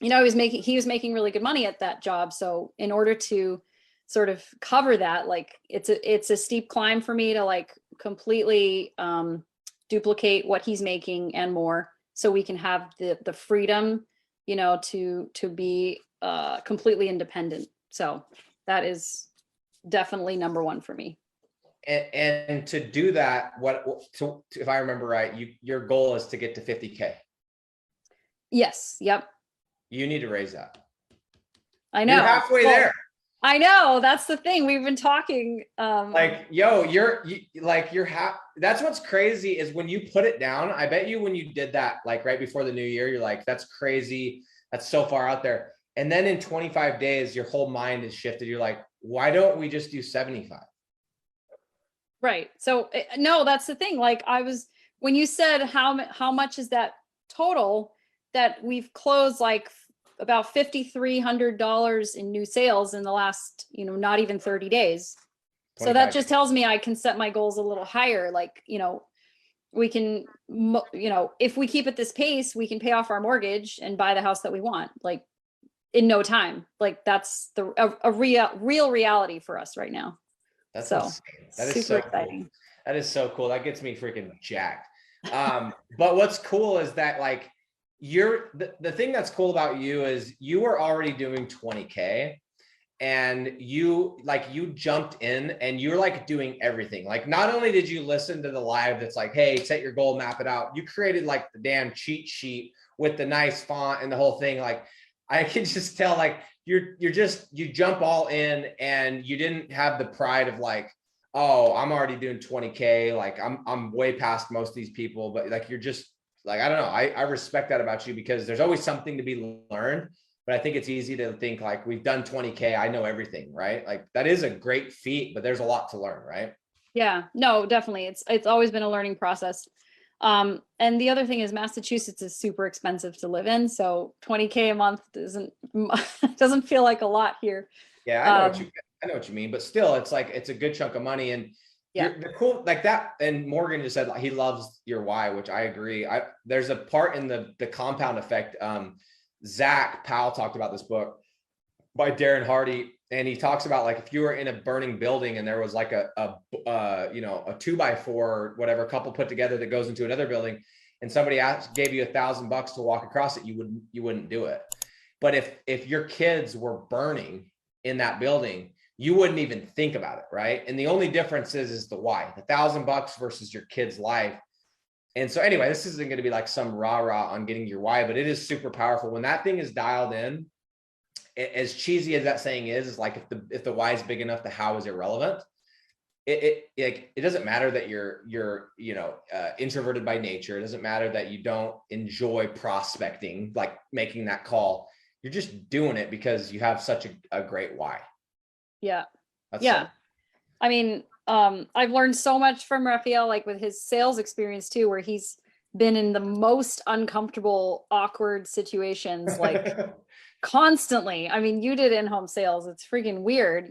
you know, he was making really good money at that job. So in order to sort of cover that, like it's a steep climb for me to like completely duplicate what he's making and more, so we can have the freedom, you know, to be completely independent. So that is definitely number one for me. And to do that, if I remember right, your goal is to get to 50K. Yes. Yep. You need to raise that. I know. You're halfway there. I know. That's the thing. We've been talking. Like, yo, that's what's crazy is when you put it down. I bet you when you did that, like right before the new year, you're like, that's crazy. That's so far out there. And then in 25 days, your whole mind is shifted. You're like, why don't we just do 75? Right. So no, that's the thing. Like when you said how much is that total, that we've closed like about $5,300 in new sales in the last, you know, not even 30 days. So that just tells me I can set my goals a little higher. Like, you know, we can, you know, if we keep at this pace, we can pay off our mortgage and buy the house that we want, like in no time. Like that's a real reality for us right now. That's so insane. That is super so exciting. Cool. That is so cool. That gets me freaking jacked. But what's cool is that like the thing that's cool about you is you were already doing 20K, and you jumped in and you're like doing everything. Like not only did you listen to the live that's like, hey, set your goal, map it out. You created like the damn cheat sheet with the nice font and the whole thing. Like I can just tell, like you jump all in, and you didn't have the pride of like, oh, I'm already doing 20K. Like I'm way past most of these people, but like, you're just like, I don't know. I respect that about you, because there's always something to be learned, but I think it's easy to think like, we've done 20K, I know everything, right? Like that is a great feat, but there's a lot to learn, right? Yeah, no, definitely. It's always been a learning process. And the other thing is Massachusetts is super expensive to live in. So 20K a month doesn't feel like a lot here. Yeah, I know what you mean, but still it's like, it's a good chunk of money. And Yeah. The cool like that. And Morgan just said like, he loves your why, which I agree. There's a part in the compound effect. Zach Powell talked about this book by Darren Hardy, and he talks about like if you were in a burning building and there was like a 2x4 or whatever couple put together that goes into another building, and somebody gave you $1,000 to walk across it, you wouldn't do it. But if your kids were burning in that building, you wouldn't even think about it, right? And the only difference is the why, the $1,000 versus your kid's life. And so anyway, this isn't going to be like some rah-rah on getting your why, but it is super powerful when that thing is dialed in. As cheesy as that saying is like if the why is big enough, the how is irrelevant. It doesn't matter that you're introverted by nature. It doesn't matter that you don't enjoy prospecting, like making that call. You're just doing it because you have such a great why. Yeah. I mean, I've learned so much from Raphael, like with his sales experience too, where he's been in the most uncomfortable, awkward situations, like constantstantly. I mean, you did in-home sales. It's freaking weird.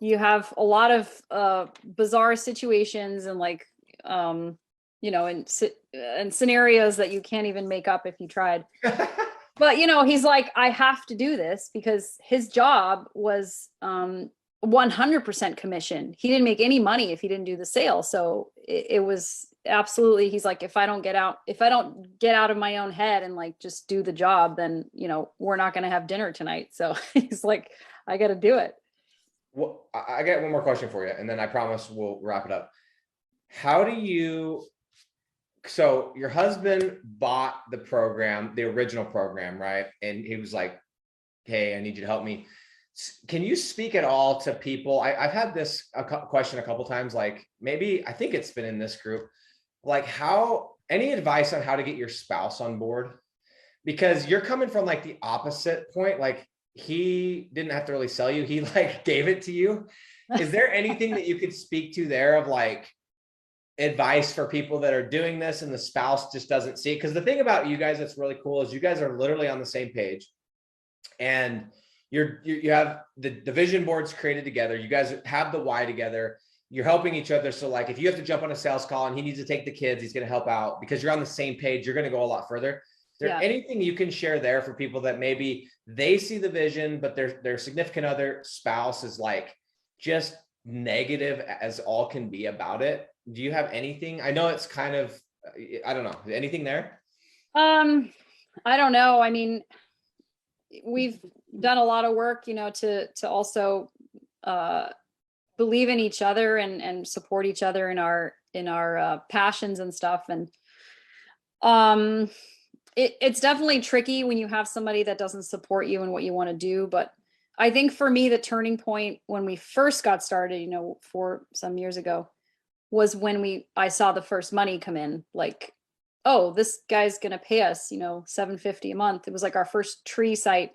You have a lot of bizarre situations and like, and scenarios that you can't even make up if you tried. But, he's like, I have to do this because his job was 100% commission. He didn't make any money if he didn't do the sale. So it was absolutely, he's like, if I don't get out of my own head and like just do the job, then, we're not going to have dinner tonight. So he's like, I got to do it. Well, I got one more question for you, and then I promise we'll wrap it up. So your husband bought the program, the original program, right? And he was like, hey, I need you to help me. Can you speak at all to people? I've had this question a couple times, like maybe, I think it's been in this group, like any advice on how to get your spouse on board? Because you're coming from like the opposite point, like he didn't have to really sell you, he like gave it to you. Is there anything that you could speak to there of like advice for people that are doing this and the spouse just doesn't see it? Because the thing about you guys that's really cool is you guys are literally on the same page, and you have the vision boards created together. You guys have the why together. You're helping each other. So like if you have to jump on a sales call and he needs to take the kids, he's going to help out because you're on the same page. You're going to go a lot further. Is there anything you can share there for people that maybe they see the vision, but their significant other spouse is like just negative as all can be about it? Do you have anything? I know it's kind of, I don't know, anything there? I don't know. I mean, we've done a lot of work, to also believe in each other and support each other in our passions and stuff. And it's definitely tricky when you have somebody that doesn't support you in what you want to do. But I think for me, the turning point when we first got started, for some years ago, was when I saw the first money come in, like, oh, this guy's going to pay us, $750 a month. It was like our first tree site.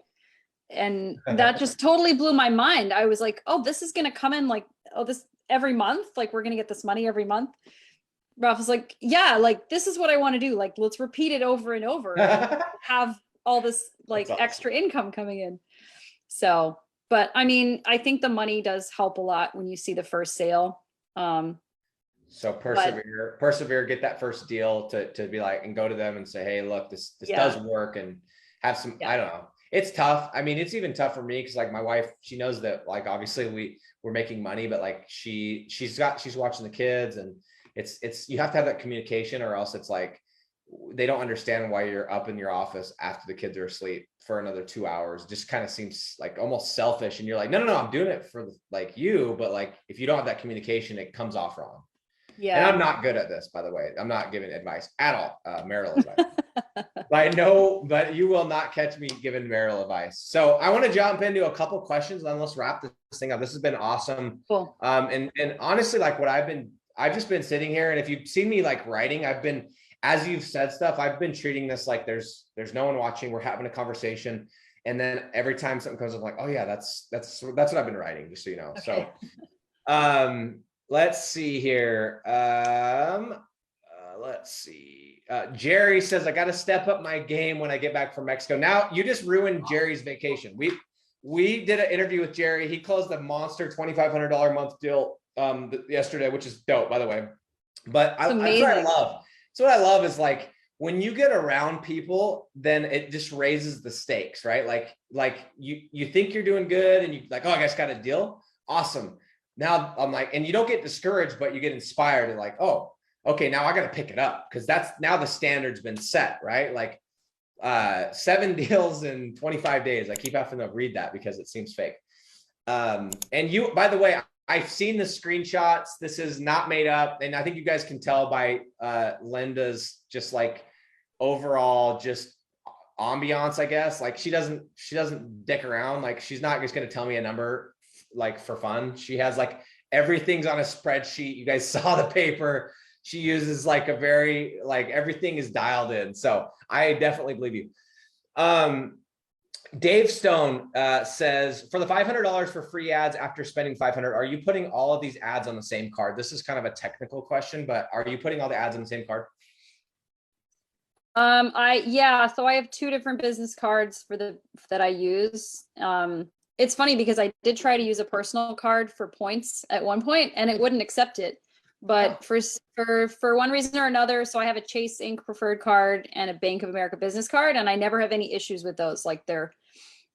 And that just totally blew my mind. I was like, oh, this is going to come in like, oh, this every month, like we're going to get this money every month. Ralph was like, yeah, like, this is what I want to do. Like, let's repeat it over and over and have all this like awesome. Extra income coming in. So, but I mean, I think the money does help a lot when you see the first sale. So persevere, get that first deal to be like, and go to them and say, hey, look, this does work, and have some, I don't know. It's tough. I mean, it's even tough for me because like my wife, she knows that like, obviously we're making money, but like she's watching the kids, and it's, you have to have that communication, or else it's like, they don't understand why you're up in your office after the kids are asleep for another 2 hours. It just kind of seems like almost selfish. And you're like, no, I'm doing it for like you. But like, if you don't have that communication, it comes off wrong. Yeah. And I'm not good at this, by the way. I'm not giving advice at all, marital advice. But you will not catch me giving marital advice. So I want to jump into a couple questions, and then let's wrap this thing up. This has been awesome. Cool. And honestly, like I've just been sitting here, and if you've seen me like writing, as you've said stuff, I've been treating this like there's no one watching. We're having a conversation. And then every time something comes up, I'm like, oh yeah, that's what I've been writing, just so you know. Okay. So, let's see here. Let's see. Jerry says, I got to step up my game when I get back from Mexico. Now you just ruined Jerry's vacation. We did an interview with Jerry. He closed a monster $2,500 a month deal yesterday, which is dope, by the way. But It's that's what I amazing. love. So what I love is like when you get around people, then it just raises the stakes, right? Like you think you're doing good and you like, oh, I guess got a deal. Awesome. Now I'm like, and you don't get discouraged, but you get inspired and like, oh, okay, now I got to pick it up because that's now the standard's been set, right? Like 7 deals in 25 days. I keep having to read that because it seems fake. And you, by the way, I've seen the screenshots. This is not made up. And I think you guys can tell by Linda's just like overall just ambiance, I guess. Like she doesn't dick around. Like she's not just going to tell me a number like for fun. She has like everything's on a spreadsheet. You guys saw the paper. She uses like a very, like everything is dialed in. So I definitely believe you. Dave Stone says, for the $500 for free ads after spending 500, are you putting all of these ads on the same card? This is kind of a technical question, but are you putting all the ads on the same card? Yeah, so I have 2 different business cards that I use. It's funny because I did try to use a personal card for points at one point and it wouldn't accept it. But for one reason or another, so I have a Chase Inc. preferred card and a Bank of America business card, and I never have any issues with those. Like they're,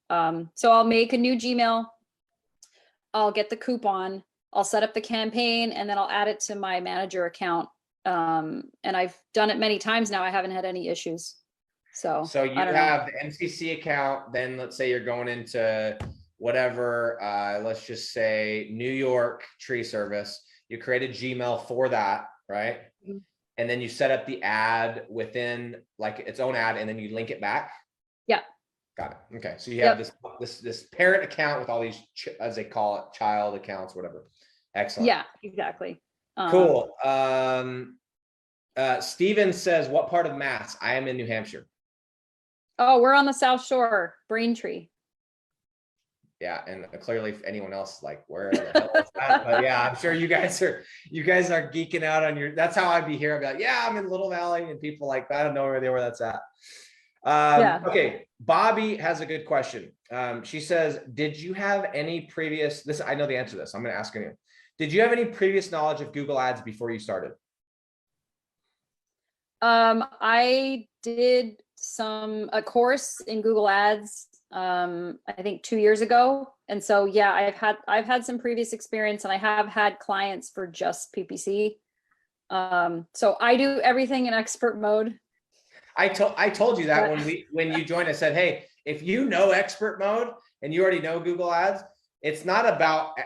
so I'll make a new Gmail, I'll get the coupon, I'll set up the campaign, and then I'll add it to my manager account. And I've done it many times now. I haven't had any issues. So you have the MCC account, then let's say you're going into whatever, let's just say New York tree service. You create a Gmail for that, right? Mhm. And then you set up the ad within like its own ad, and then you link it back. Yeah. Got it. Okay. So you have this parent account with all these, as they call it, child accounts, whatever. Excellent. Yeah, exactly. Cool. Steven says, what part of Mass? I am in New Hampshire. Oh, we're on the South Shore, Braintree. Yeah, and clearly if anyone else like where the hell is that? But yeah, I'm sure you guys are geeking out on your, that's how I'd be here. I'd be like, yeah, I'm in Little Valley, and people like, I don't know where that's at. Yeah. Okay, Bobby has a good question. She says, did you have any previous, this, I know the answer to this, I'm going to ask you. Did you have any previous knowledge of Google Ads before you started? I did a course in Google Ads, I think 2 years ago. And so, yeah, I've had some previous experience, and I have had clients for just PPC. So I do everything in expert mode. I told you that when you joined, I said, hey, if you know expert mode and you already know Google Ads, it's not about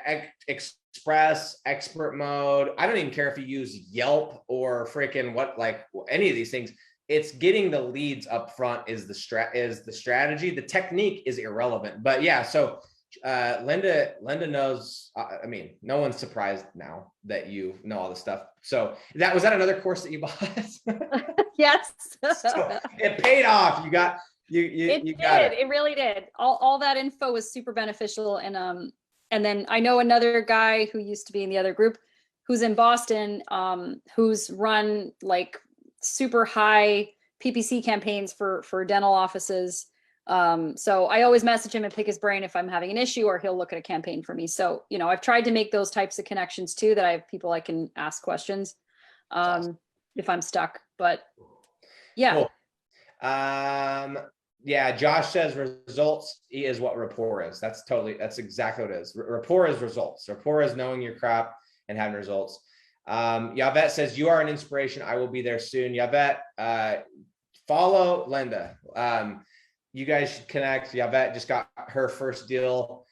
Express, expert mode. I don't even care if you use Yelp or freaking like any of these things. It's getting the leads up front is the strategy. The technique is irrelevant. But yeah, so Linda knows. I mean, no one's surprised now that you know all this stuff. So was that another course that you bought? Yes. So it paid off. You got it. It really did. All that info was super beneficial. And then I know another guy who used to be in the other group who's in Boston, who's run like super high PPC campaigns for dental offices. So I always message him and pick his brain if I'm having an issue, or he'll look at a campaign for me. So, you know, I've tried to make those types of connections too, that I have people I can ask questions if I'm stuck. But yeah. Cool. Yeah, Josh says results is what rapport is. That's exactly what it is. Rapport is results. Rapport is knowing your crap and having results. Yavette says, you are an inspiration. I will be there soon. Yavette, follow Linda. You guys should connect. Yavette just got her first deal.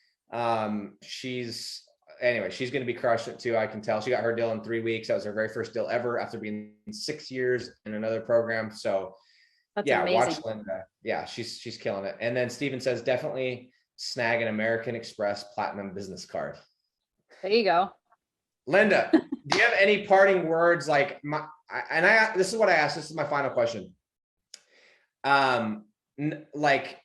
She's going to be crushing it too. I can tell. She got her deal in 3 weeks. That was her very first deal ever after being 6 years in another program. So that's amazing. Watch Linda. Yeah, she's killing it. And then Steven says, definitely snag an American Express Platinum business card. There you go. Linda, do you have any parting words? Like this is what I asked. This is my final question. Like,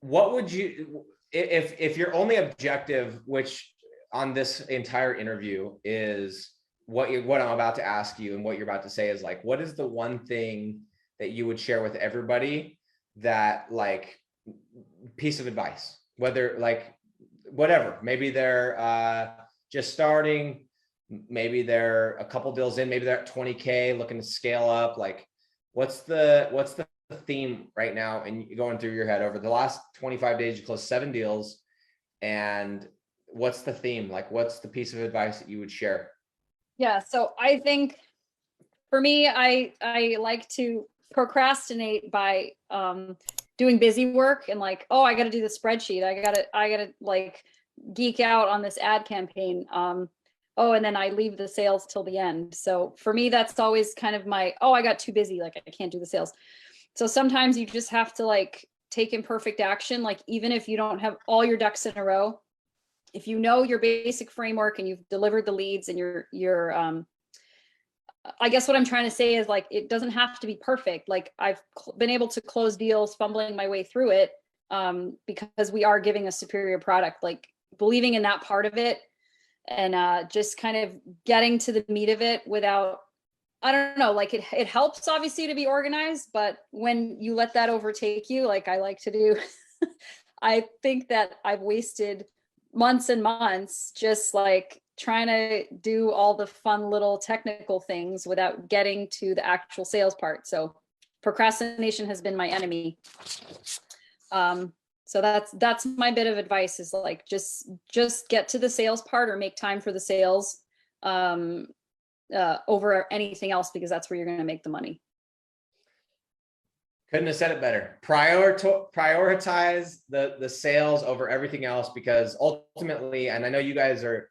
what would you, if your only objective, which on this entire interview is what I'm about to ask you and what you're about to say is like, what is the one thing that you would share with everybody, that like piece of advice, whether like whatever, maybe they're just starting, maybe they're a couple deals in, maybe they're at 20K looking to scale up. Like what's the theme right now and going through your head? Over the last 25 days, you closed 7 deals, and what's the theme? Like what's the piece of advice that you would share? Yeah. So I think for me, I like to procrastinate by doing busy work and like, oh, I got to do the spreadsheet. I gotta like geek out on this ad campaign. Oh, and then I leave the sales till the end. So for me, that's always kind of my, oh, I got too busy. Like I can't do the sales. So sometimes you just have to like take imperfect action. Like even if you don't have all your ducks in a row, if you know your basic framework and you've delivered the leads and you're I guess what I'm trying to say is like, it doesn't have to be perfect. Like I've been able to close deals, fumbling my way through it, because we are giving a superior product, like believing in that part of it, and just kind of getting to the meat of it without, I don't know, like it helps obviously to be organized, but when you let that overtake you, like I like to do, I think that I've wasted months and months just like trying to do all the fun little technical things without getting to the actual sales part. So procrastination has been my enemy. So that's my bit of advice, is like just get to the sales part or make time for the sales over anything else, because that's where you're going to make the money. Couldn't have said it better. Prioritize the sales over everything else, because ultimately, and I know you're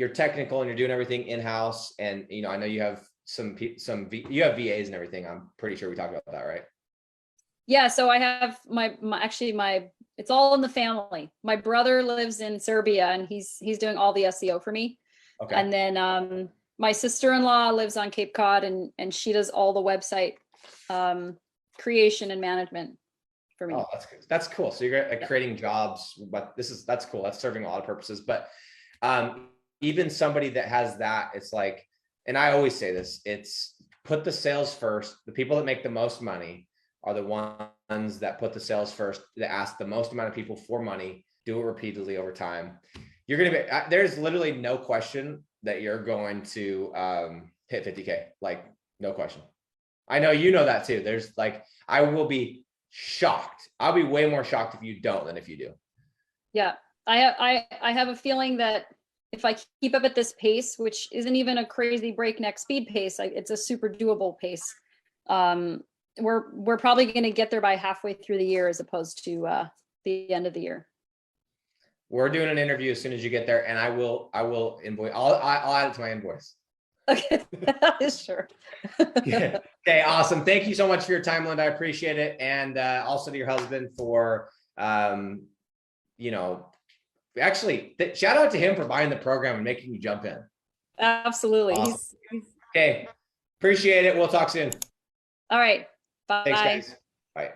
technical and you're doing everything in-house, and you know, I know you have you have VAs and everything. I'm pretty sure we talked about that, right? Yeah, so I have my it's all in the family. My brother lives in Serbia and he's doing all the SEO for me. Okay. And then my sister-in-law lives on Cape Cod and she does all the website creation and management for me. Oh, that's cool. So you're creating jobs, but that's cool. That's serving a lot of purposes. But even somebody that has that, it's like, and I always say this, it's put the sales first. The people that make the most money are the ones that put the sales first, that ask the most amount of people for money, do it repeatedly over time. You're going to be, there's literally no question that you're going to hit 50K, like no question. I know, you know that too. There's like, I will be shocked. I'll be way more shocked if you don't than if you do. Yeah. I have a feeling that if I keep up at this pace, which isn't even a crazy breakneck speed pace, it's a super doable pace. We're probably going to get there by halfway through the year, as opposed to the end of the year. We're doing an interview as soon as you get there, and I will invoice. I'll add it to my invoice. Okay, sure. Yeah. Okay, awesome. Thank you so much for your time, Linda. I appreciate it, and also to your husband for, you know, actually shout out to him for buying the program and making you jump in. Absolutely. Awesome. Okay, appreciate it. We'll talk soon. All right. Bye. Thanks, guys. Bye.